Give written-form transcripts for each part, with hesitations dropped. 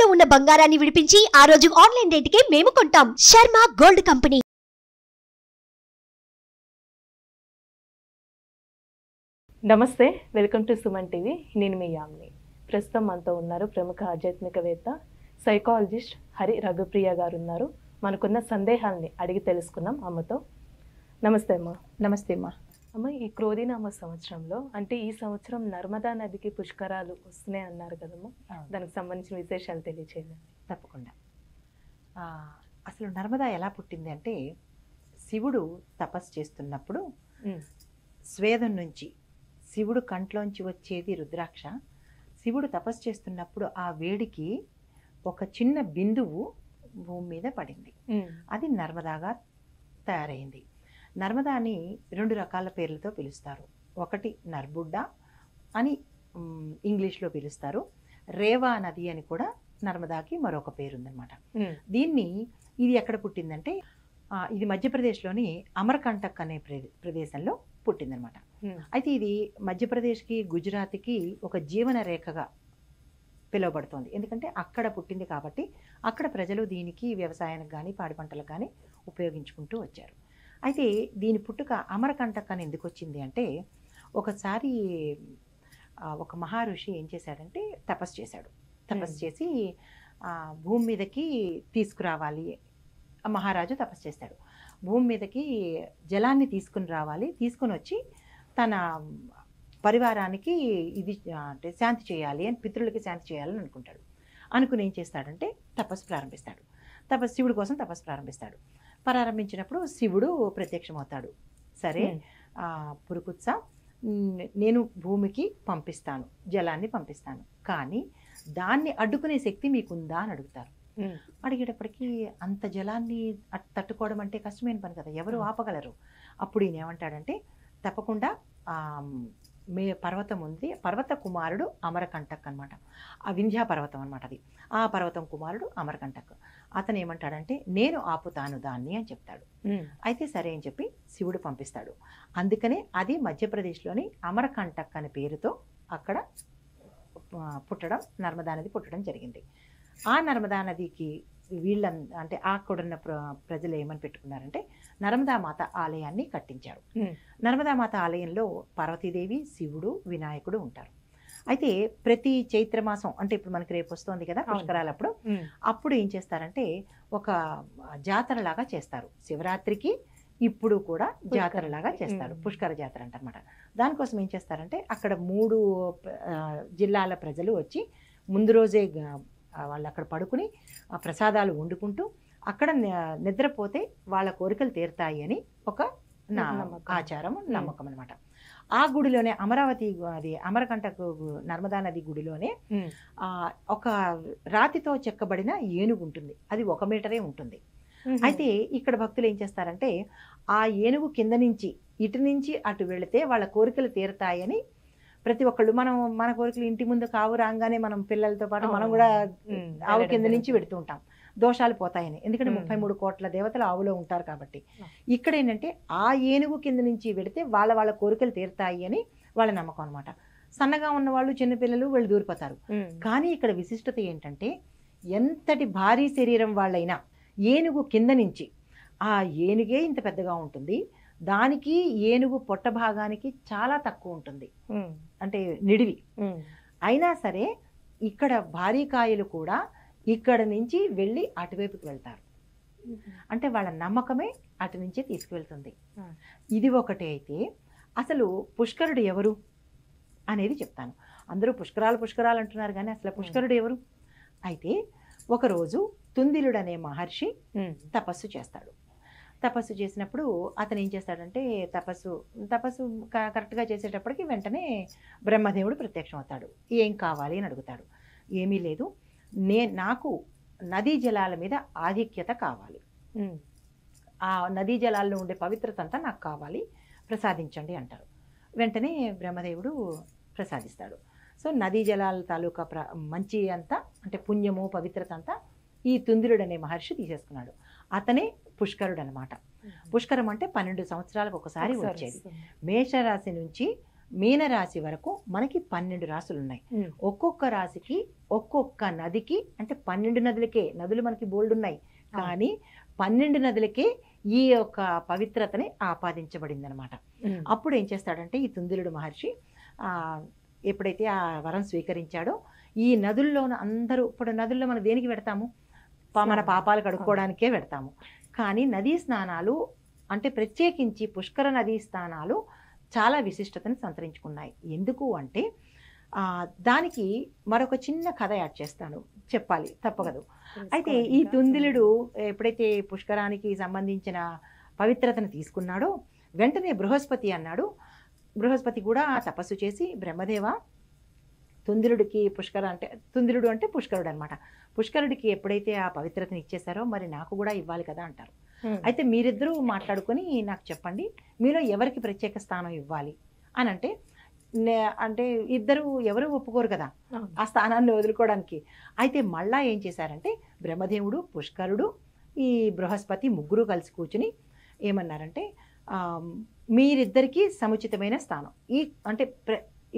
తాకట్టులో ఉన్న బంగారాన్ని విడిపించి ఆ రోజు ఆన్లైన్ రేటుకే మేము కొంటాం. Sharma gold company. నమస్తే, వెల్కమ్ టు సుమన్ టీవీ. నేను మీ యామిని. ప్రస్తుతం మనతో ఉన్నారు ప్రముఖ ఆధ్యాత్మికవేత్త, సైకాలజిస్ట్ హరి రఘుప్రియ గారు ఉన్నారు. మనకున్న సందేహాల్ని అడిగి తెలుసుకుందాం అమ్మతో. నమస్తే అమ్మ. నమస్తే అమ్మా. అమ్మ, ఈ క్రోధినామ సంవత్సరంలో అంటే ఈ సంవత్సరం నర్మదా నదికి పుష్కరాలు వస్తున్నాయి అన్నారు కదమ్మా, దానికి సంబంధించిన విశేషాలు తెలియచేయండి. తప్పకుండా. అసలు నర్మదా ఎలా పుట్టింది అంటే, శివుడు తపస్సు చేస్తున్నప్పుడు స్వేదం నుంచి శివుడు కంట్లోంచి వచ్చేది రుద్రాక్ష. శివుడు తపస్సు చేస్తున్నప్పుడు ఆ వేడికి ఒక చిన్న బిందువు భూమి మీద పడింది. అది నర్మదాగా తయారైంది. నర్మదాని 2 రకాల పేర్లతో పిలుస్తారు. ఒకటి నర్బుడ్డ అని ఇంగ్లీష్లో పిలుస్తారు. రేవా నది అని కూడా నర్మదాకి మరొక పేరు ఉందన్నమాట. ఇది ఎక్కడ పుట్టిందంటే, ఇది మధ్యప్రదేశ్లోని అమర్కంటక్ అనే ప్రదేశంలో పుట్టిందనమాట. అయితే ఇది మధ్యప్రదేశ్కి గుజరాత్కి ఒక జీవన రేఖగా పిలువబడుతోంది. ఎందుకంటే అక్కడ పుట్టింది కాబట్టి అక్కడ ప్రజలు దీనికి వ్యవసాయానికి కానీ పాడి పంటలకు కానీ ఉపయోగించుకుంటూ వచ్చారు. అయితే దీని పుట్టుక అమరకంటక్ అని ఎందుకు వచ్చింది అంటే, ఒకసారి ఒక మహర్షి ఏం చేశాడంటే తపస్సు చేశాడు. తపస్సు చేసి భూమి మీదకి తీసుకురావాలి. మహారాజు తపస్సు చేశాడు. భూమి మీదకి జలాన్ని తీసుకుని రావాలి. తీసుకుని వచ్చి తన పరివారానికి ఇది అంటే శాంతి చేయాలి అని, పితృలకి శాంతి చేయాలని అనుకుంటాడు. అనుకుని ఏం చేస్తాడంటే తపస్సు ప్రారంభిస్తాడు. శివుడి కోసం తపస్సు ప్రారంభించినప్పుడు శివుడు ప్రత్యక్షమవుతాడు. సరే, పురుకుత్స, నేను భూమికి పంపిస్తాను, జలాన్ని పంపిస్తాను, కానీ దాన్ని అడ్డుకునే శక్తి మీకుందా అని అడుగుతారు. అడిగేటప్పటికీ అంత జలాన్ని తట్టుకోవడం అంటే కష్టమైన పని కదా, ఎవరు ఆపగలరు? అప్పుడు ఈయన ఏమంటాడంటే, తప్పకుండా పర్వతం ఉంది, పర్వత కుమారుడు అమరకంటక్ అనమాట. ఆ వింధ్యా పర్వతం అనమాట అది. ఆ పర్వతం కుమారుడు అమరకంటక్. అతను ఏమంటాడంటే, నేను ఆపుతాను దాన్ని అని చెప్తాడు. అయితే సరే అని చెప్పి శివుడు పంపిస్తాడు. అందుకనే అది మధ్యప్రదేశ్లోని అమరకంటక్ అనే పేరుతో అక్కడ పుట్టడం, నర్మదా నది పుట్టడం జరిగింది. ఆ నర్మదా నదికి అంటే అక్కడున్న ప్రజలు ఏమని పెట్టుకున్నారంటే, నర్మదా మాత ఆలయాన్ని కట్టించారు. నర్మదా మాత ఆలయంలో పార్వతీదేవి, శివుడు, వినాయకుడు ఉంటారు. అయితే ప్రతి చైత్రమాసం అంటే ఇప్పుడు మనకి రేపు వస్తుంది కదా పుష్కరాలప్పుడు, అప్పుడు ఏం చేస్తారంటే ఒక జాతరలాగా చేస్తారు. శివరాత్రికి ఇప్పుడు కూడా జాతరలాగా చేస్తారు, పుష్కర జాతర అంటారన్నమాట. దానికోసం ఏం చేస్తారంటే, అక్కడ 3 జిల్లాల ప్రజలు వచ్చి ముందు రోజే వాళ్ళు అక్కడ పడుకుని ప్రసాదాలు వండుకుంటూ అక్కడ నిద్రపోతే వాళ్ళ కోరికలు తీరుతాయి అని ఒక ఆచారం, నమ్మకం అనమాట. ఆ గుడిలోనే అది అమరకంటక్ నర్మదా నది గుడిలోనే ఒక రాతితో చెక్కబడిన ఏనుగు ఉంటుంది. అది 1 మీటరే ఉంటుంది. అయితే ఇక్కడ భక్తులు ఏం చేస్తారంటే, ఆ ఏనుగు కింద నుంచి ఇటు నుంచి అటు వెళితే వాళ్ళ కోరికలు తీరుతాయని ప్రతి ఒక్కళ్ళు, మన కోరికలు ఇంటి ముందు కావు రాగానే మనం పిల్లలతో పాటు మనం కూడా ఆవు కింద నుంచి పెడుతూ ఉంటాం, దోషాలు పోతాయని. ఎందుకంటే 33 కోట్ల దేవతలు ఆవులో ఉంటారు కాబట్టి. ఇక్కడ ఏంటంటే ఆ ఏనుగు కింద నుంచి పెడితే వాళ్ళ కోరికలు తీరుతాయి అని వాళ్ళ నమ్మకం అనమాట. సన్నగా ఉన్న వాళ్ళు, చిన్నపిల్లలు వాళ్ళు దూరిపోతారు. కానీ ఇక్కడ విశిష్టత ఏంటంటే, ఎంతటి భారీ శరీరం వాళ్ళైనా ఏనుగు కింద నుంచి, ఆ ఏనుగే ఇంత పెద్దగా ఉంటుంది, దానికి ఏనుగు పొట్ట భాగానికి చాలా తక్కువ ఉంటుంది, అంటే నిడివి. అయినా సరే ఇక్కడ భారీ కాయలు కూడా ఇక్కడ నుంచి వెళ్ళి అటువైపుకి వెళ్తారు. అంటే వాళ్ళ నమ్మకమే అటు నుంచే తీసుకువెళ్తుంది. ఇది ఒకటి. అయితే అసలు పుష్కరుడు ఎవరు అనేది చెప్తాను. అందరూ పుష్కరాలు అంటున్నారు, కానీ అసలు పుష్కరుడు ఎవరు? అయితే ఒకరోజు తుందిలుడు అనే మహర్షి తపస్సు చేస్తాడు. తపస్సు చేసినప్పుడు అతను ఏం చేస్తాడంటే, తపస్సు కరెక్ట్గా చేసేటప్పటికి వెంటనే బ్రహ్మదేవుడు ప్రత్యక్షం అవుతాడు. ఏం కావాలి అని అడుగుతాడు. ఏమీ లేదు, నాకు నదీ జలాల మీద ఆధిక్యత కావాలి, ఆ నదీ జలాల్లో ఉండే పవిత్రత అంతా నాకు కావాలి, ప్రసాదించండి అంటారు. వెంటనే బ్రహ్మదేవుడు ప్రసాదిస్తాడు. సో నదీ జలాల తాలూకా మంచి అంతా, అంటే పుణ్యము, పవిత్రత అంతా ఈ తుందిలుడు అనే మహర్షి తీసేసుకున్నాడు. అతనే పుష్కరుడు అనమాట. పుష్కరం అంటే 12 సంవత్సరాలకు ఒకసారి వచ్చేది. మేషరాశి నుంచి మీనరాశి వరకు మనకి 12 రాశులు ఉన్నాయి. ఒక్కొక్క రాశికి ఒక్కొక్క నదికి, అంటే 12 నదులకే, నదులు మనకి బోల్డ్ ఉన్నాయి కానీ 12 నదులకే ఈ యొక్క పవిత్రతని ఆపాదించబడింది అనమాట. అప్పుడు ఏం చేస్తాడంటే ఈ తుందిలుడు మహర్షి ఎప్పుడైతే ఆ వరం స్వీకరించాడో, ఈ నదుల్లోన అందరూ, ఇప్పుడు నదుల్లో మనం దేనికి పెడతాము, మన పాపాలు కడుక్కోవడానికే పెడతాము. కానీ నదీ స్నానాలు అంటే ప్రత్యేకించి పుష్కర నదీ స్నానాలు చాలా విశిష్టతను సంతరించుకున్నాయి. ఎందుకు అంటే దానికి మరొక చిన్న కథ యాడ్ చేస్తాను, చెప్పాలి తప్పగదు. అయితే ఈ తుందిలుడు ఎప్పుడైతే పుష్కరానికి సంబంధించిన పవిత్రతను తీసుకున్నాడో, వెంటనే బృహస్పతి అన్నాడు. బృహస్పతి కూడా తపస్సు చేసి, బ్రహ్మదేవ, తుందిలుడికి తుందిలుడు అంటే పుష్కరుడు అనమాట, పుష్కరుడికి ఎప్పుడైతే ఆ పవిత్రతను ఇచ్చేశారో మరి నాకు కూడా ఇవ్వాలి కదా అంటారు. అయితే మీరిద్దరూ మాట్లాడుకొని నాకు చెప్పండి, మీలో ఎవరికి ప్రత్యేక స్థానం ఇవ్వాలి అని అంటే ఇద్దరు ఎవరు ఒప్పుకోరు కదా ఆ స్థానాన్ని వదులుకోవడానికి. అయితే మళ్ళా ఏం చేశారంటే బ్రహ్మదేవుడు, పుష్కరుడు, ఈ బృహస్పతి ముగ్గురు కలిసి కూర్చుని ఏమన్నారంటే, మీరిద్దరికీ సముచితమైన స్థానం, అంటే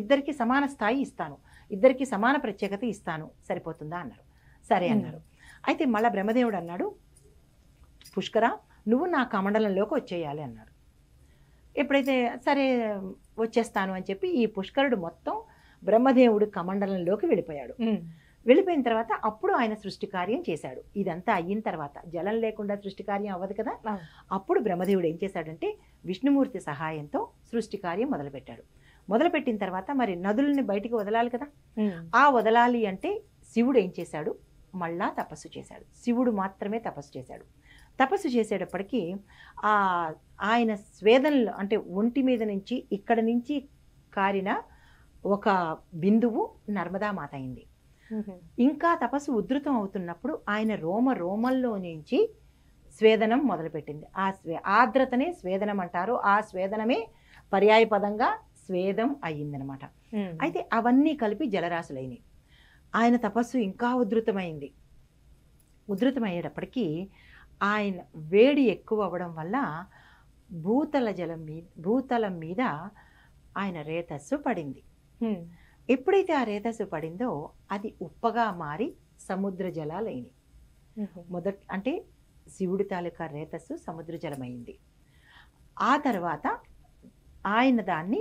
ఇద్దరికి సమాన స్థాయి ఇస్తాను, ఇద్దరికి సమాన ప్రత్యేకత ఇస్తాను, సరిపోతుందా అన్నారు. సరే అన్నారు. అయితే మళ్ళీ బ్రహ్మదేవుడు అన్నాడు, పుష్కర, నువ్వు నా కమండలంలోకి వచ్చేయాలి అన్నాడు. ఎప్పుడైతే సరే వచ్చేస్తాను అని చెప్పి ఈ పుష్కరుడు మొత్తం బ్రహ్మదేవుడు కమండలంలోకి వెళ్ళిపోయాడు. వెళ్ళిపోయిన తర్వాత అప్పుడు ఆయన సృష్టి కార్యం చేశాడు. ఇదంతా అయిన తర్వాత జలం లేకుండా సృష్టి కార్యం అవ్వదు కదా. అప్పుడు బ్రహ్మదేవుడు ఏం చేశాడంటే విష్ణుమూర్తి సహాయంతో సృష్టి కార్యం మొదలుపెట్టాడు. మొదలుపెట్టిన తర్వాత మరి నదుల్ని బయటికి వదలాలి కదా. ఆ వదలాలి అంటే శివుడు ఏం చేశాడు, మళ్ళా తపస్సు చేశాడు. శివుడు మాత్రమే తపస్సు చేశాడు. తపస్సు చేసేటప్పటికీ ఆయన స్వేదనలో, అంటే ఒంటి మీద నుంచి ఇక్కడ నుంచి కారిన ఒక బిందువు నర్మదామాత అయింది. ఇంకా తపస్సు ఉధృతం అవుతున్నప్పుడు ఆయన రోమంలో నుంచి స్వేదనం మొదలుపెట్టింది. ఆర్ద్రతనే స్వేదనం అంటారు. ఆ స్వేదనమే పర్యాయ పదంగా స్వేదం అయ్యిందనమాట. అయితే అవన్నీ కలిపి జలరాశులైనవి. ఆయన తపస్సు ఇంకా ఉధృతమైంది. ఉధృతమయ్యేటప్పటికీ ఆయన వేడి ఎక్కువ అవ్వడం వల్ల భూతలం మీద ఆయన రేతస్సు పడింది. ఎప్పుడైతే ఆ రేతస్సు పడిందో అది ఉప్పగా మారి సముద్ర జలాలైనవి. అంటే శివుడి తాలూకా రేతస్సు సముద్ర జలమైంది. ఆ తర్వాత ఆయన దాన్ని,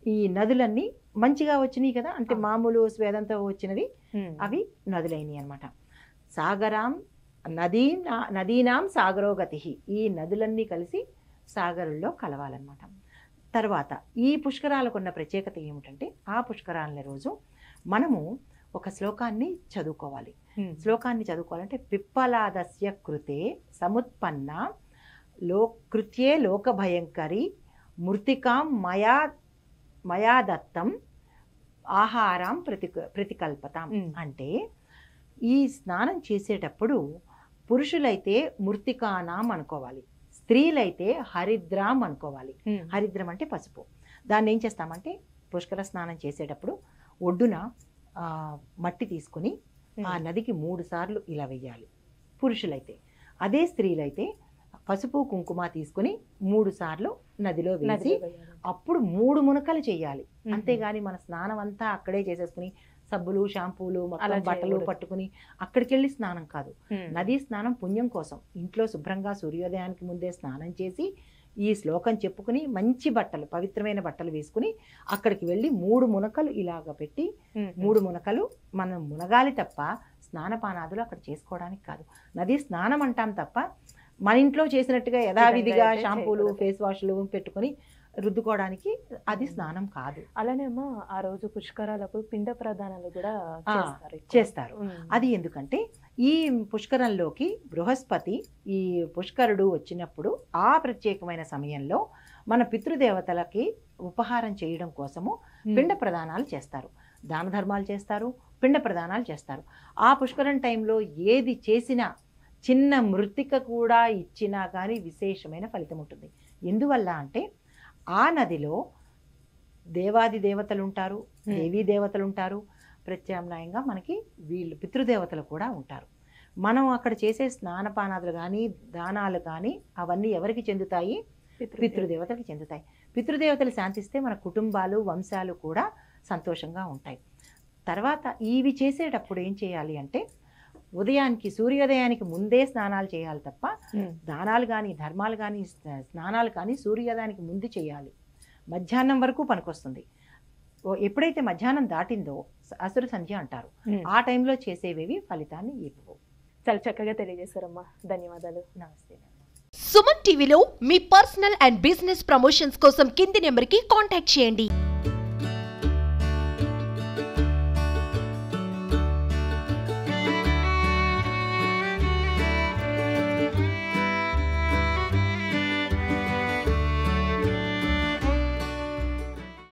ఈ నదులన్నీ మంచిగా వచ్చినాయి కదా, అంటే మామూలు స్వేదంతో వచ్చినవి అవి నదులైనవి అనమాట. సాగరాం నదీనాం సాగరోగతి, ఈ నదులన్నీ కలిసి సాగరుల్లో కలవాలన్నమాట. తర్వాత ఈ పుష్కరాలకు ఉన్న ప్రత్యేకత ఏమిటంటే, ఆ పుష్కరాల రోజు మనము ఒక శ్లోకాన్ని చదువుకోవాలి. శ్లోకాన్ని చదువుకోవాలంటే, పిప్పలాదస్య కృతే సముత్పన్న కృత్యే లోక భయంకరి మృతికాం మయా దత్తం ఆహారం ప్రతికల్పతాం. అంటే ఈ స్నానం చేసేటప్పుడు పురుషులైతే మృతికానాం అనుకోవాలి, స్త్రీలైతే హరిద్రాం అనుకోవాలి. హరిద్రం అంటే పసుపు. దాన్ని ఏం చేస్తామంటే పుష్కర స్నానం చేసేటప్పుడు ఒడ్డున మట్టి తీసుకుని ఆ నదికి 3 సార్లు ఇలా వెయ్యాలి పురుషులైతే. అదే స్త్రీలైతే పసుపు కుంకుమ తీసుకుని 3 సార్లు నదిలో వేసి అప్పుడు 3 మునకలు చేయాలి. అంతేగాని మన స్నానం అంతా అక్కడే చేసేసుకుని సబ్బులు, షాంపూలు, మొత్తం బట్టలు పట్టుకుని అక్కడికి వెళ్ళి స్నానం కాదు. నదీ స్నానం పుణ్యం కోసం ఇంట్లో శుభ్రంగా సూర్యోదయానికి ముందే స్నానం చేసి ఈ శ్లోకం చెప్పుకుని మంచి బట్టలు, పవిత్రమైన బట్టలు వేసుకుని అక్కడికి వెళ్ళి 3 మునకలు ఇలాగ పెట్టి 3 మునకలు మనం మునగాలి తప్ప స్నానపానాదులు అక్కడ చేసుకోవడానికి కాదు. నదీ స్నానం అంటాం తప్ప మన ఇంట్లో చేసినట్టుగా యథావిధిగా షాంపూలు, ఫేస్ వాష్లు పెట్టుకుని రుద్దుకోవడానికి అది స్నానం కాదు. అలానేమో ఆ రోజు పుష్కరాలకు పిండ ప్రదానాలు కూడా చేస్తారు. అది ఎందుకంటే ఈ పుష్కరంలోకి బృహస్పతి, ఈ పుష్కరుడు వచ్చినప్పుడు ఆ ప్రత్యేకమైన సమయంలో మన పితృదేవతలకి ఉపహారం చేయడం కోసము పిండ ప్రదానాలు చేస్తారు, దాన ధర్మాలు చేస్తారు, పిండ ప్రదానాలు చేస్తారు. ఆ పుష్కరం టైంలో ఏది చేసినా, చిన్న మృతిక కూడా ఇచ్చినా కానీ విశేషమైన ఫలితం ఉంటుంది. ఎందువల్ల అంటే ఆ నదిలో దేవాది దేవతలు ఉంటారు, దేవీ దేవతలు ఉంటారు, ప్రత్యామ్నాయంగా మనకి వీళ్ళు పితృదేవతలు కూడా ఉంటారు. మనం అక్కడ చేసే స్నానపానాదులు కానీ దానాలు కానీ అవన్నీ ఎవరికి చెందుతాయి? పితృదేవతలకు చెందుతాయి. పితృదేవతలు శాంతిస్తే మన కుటుంబాలు వంశాలు కూడా సంతోషంగా ఉంటాయి. తర్వాత ఇవి చేసేటప్పుడు ఏం చేయాలి అంటే ఉదయానికి సూర్యోదయానికి ముందే స్నానాలు చేయాలి తప్ప దానాలు కానీ ధర్మాలు కానీ స్నానాలు కానీ సూర్యోదయానికి ముందు చేయాలి. మధ్యాహ్నం వరకు పనికొస్తుంది. ఎప్పుడైతే మధ్యాహ్నం దాటిందో అసుర సంధ్య అంటారు. ఆ టైంలో చేసేవేవి ఫలితాన్ని ఇవ్వవు. చాలా చక్కగా తెలియజేశారమ్మా, ధన్యవాదాలు. నమస్తే. సుమన్ టీవీలో మీ పర్సనల్ అండ్ బిజినెస్ ప్రమోషన్స్ కోసం కింది నెంబర్కి కాంటాక్ట్ చేయండి.